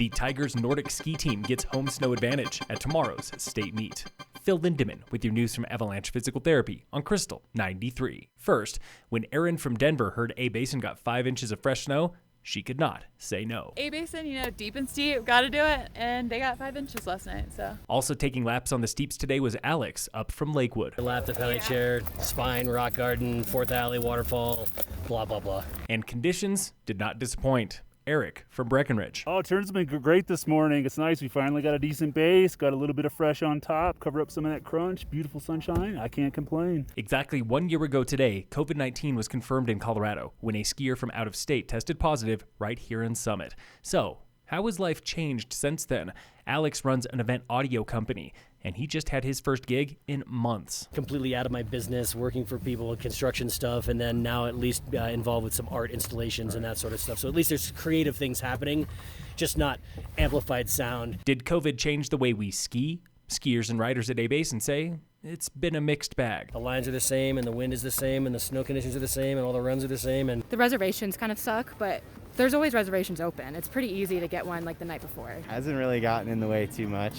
The Tigers Nordic ski team gets home snow advantage at tomorrow's state meet. Phil Lindemann with your news from Avalanche Physical Therapy on Krystal 93. First, when Erin from Denver heard A-Basin got 5 inches of fresh snow, she could not say no. A-Basin, deep and steep, got to do it, and they got 5 inches last night, so. Also taking laps on the steeps today was Alex, up from Lakewood. A lap to Valley Chair, Spine, Rock Garden, 4th Alley, Waterfall, blah, blah, blah. And conditions did not disappoint. Eric from Breckenridge. Oh, turns have been great this morning. It's nice. We finally got a decent base, got a little bit of fresh on top, cover up some of that crunch. Beautiful sunshine. I can't complain. Exactly 1 year ago today, COVID-19 was confirmed in Colorado when a skier from out of state tested positive right here in Summit. So, how has life changed since then? Alex runs an event audio company, and he just had his first gig in months. Completely out of my business, working for people with construction stuff, and then now at least involved with some art installations and that sort of stuff. So at least there's creative things happening, just not amplified sound. Did COVID change the way we ski? Skiers and riders at A-Basin say it's been a mixed bag. The lines are the same, and the wind is the same, and the snow conditions are the same, and all the runs are the same. And the reservations kind of suck, but there's always reservations open. It's pretty easy to get one like the night before. Hasn't really gotten in the way too much.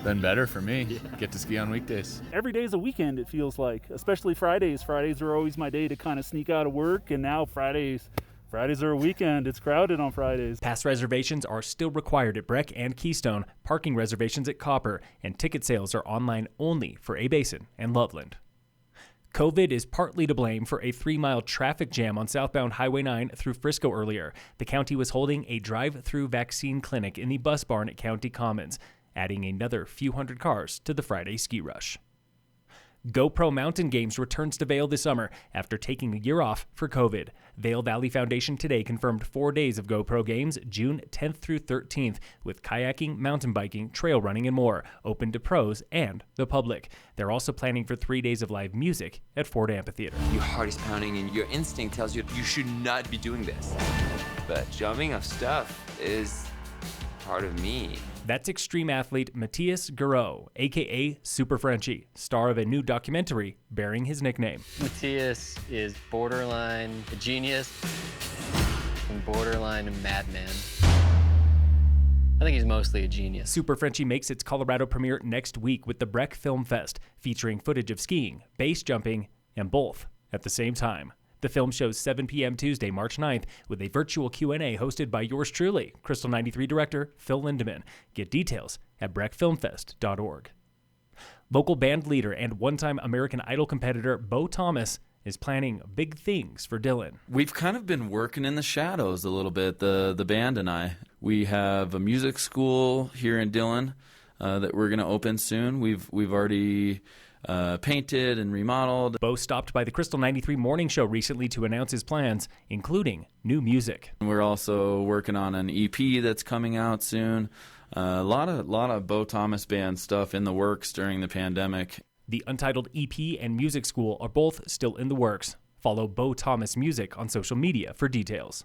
Been better for me. Yeah. Get to ski on weekdays. Every day is a weekend, it feels like, especially Fridays. Fridays are always my day to kind of sneak out of work, and now Fridays are a weekend. It's crowded on Fridays. Past reservations are still required at Breck and Keystone, parking reservations at Copper, and ticket sales are online only for A-Basin and Loveland. COVID is partly to blame for a 3-mile traffic jam on southbound Highway 9 through Frisco earlier. The county was holding a drive-through vaccine clinic in the bus barn at County Commons, adding another few hundred cars to the Friday ski rush. GoPro Mountain Games returns to Vail this summer after taking a year off for COVID. Vail Valley Foundation today confirmed 4 days of GoPro Games, June 10th through 13th, with kayaking, mountain biking, trail running, and more, open to pros and the public. They're also planning for 3 days of live music at Ford Amphitheater. Your heart is pounding and your instinct tells you you should not be doing this. But jumping off stuff is part of me. That's extreme athlete Matthias Garreau, a.k.a. Super Frenchie, star of a new documentary bearing his nickname. Matthias is borderline a genius and borderline a madman. I think he's mostly a genius. Super Frenchie makes its Colorado premiere next week with the Breck Film Fest, featuring footage of skiing, base jumping, and both at the same time. The film shows 7 p.m. Tuesday, March 9th, with a virtual Q&A hosted by yours truly, Krystal 93 director Phil Lindemann. Get details at breckfilmfest.org. Local band leader and one-time American Idol competitor Beau Thomas is planning big things for Dillon. We've kind of been working in the shadows a little bit, the band and I. We have a music school here in Dillon that we're going to open soon. We've already painted and remodeled. Beau stopped by the Krystal 93 morning show recently to announce his plans, including new music. We're also working on an EP that's coming out soon. A lot of Beau Thomas band stuff in the works during the pandemic. The Untitled EP and music school are both still in the works. Follow Beau Thomas Music on social media for details.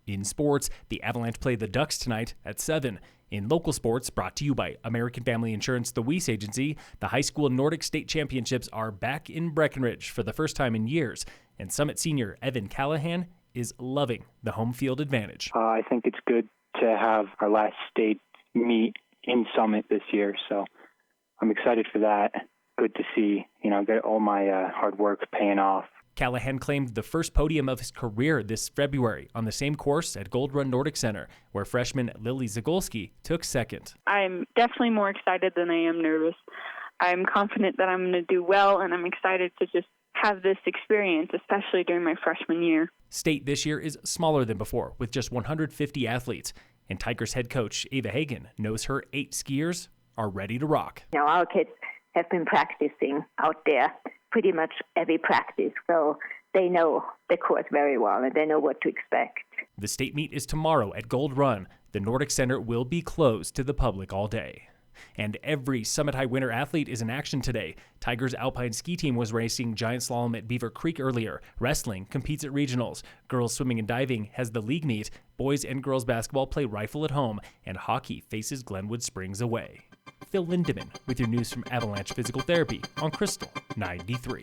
In sports, the Avalanche play the Ducks tonight at 7. In local sports, brought to you by American Family Insurance, the Weiss Agency, the high school Nordic state championships are back in Breckenridge for the first time in years, and Summit senior Evan Callahan is loving the home field advantage. I think it's good to have our last state meet in Summit this year, so I'm excited for that. Good to see, get all my hard work paying off. Callahan claimed the first podium of his career this February on the same course at Gold Run Nordic Center, where freshman Lily Zagolski took second. I'm definitely more excited than I am nervous. I'm confident that I'm going to do well, and I'm excited to just have this experience, especially during my freshman year. State this year is smaller than before, with just 150 athletes, and Tigers head coach Ava Hagen knows her 8 skiers are ready to rock. Our kids have been practicing out there pretty much every practice, so they know the course very well and they know what to expect. The state meet is tomorrow at Gold Run. The Nordic Center will be closed to the public all day. And every Summit High winter athlete is in action today. Tigers Alpine Ski Team was racing giant slalom at Beaver Creek earlier. Wrestling competes at regionals. Girls swimming and diving has the league meet. Boys and girls basketball play rifle at home. And hockey faces Glenwood Springs away. Phil Lindemann with your news from Avalanche Physical Therapy on Krystal 93.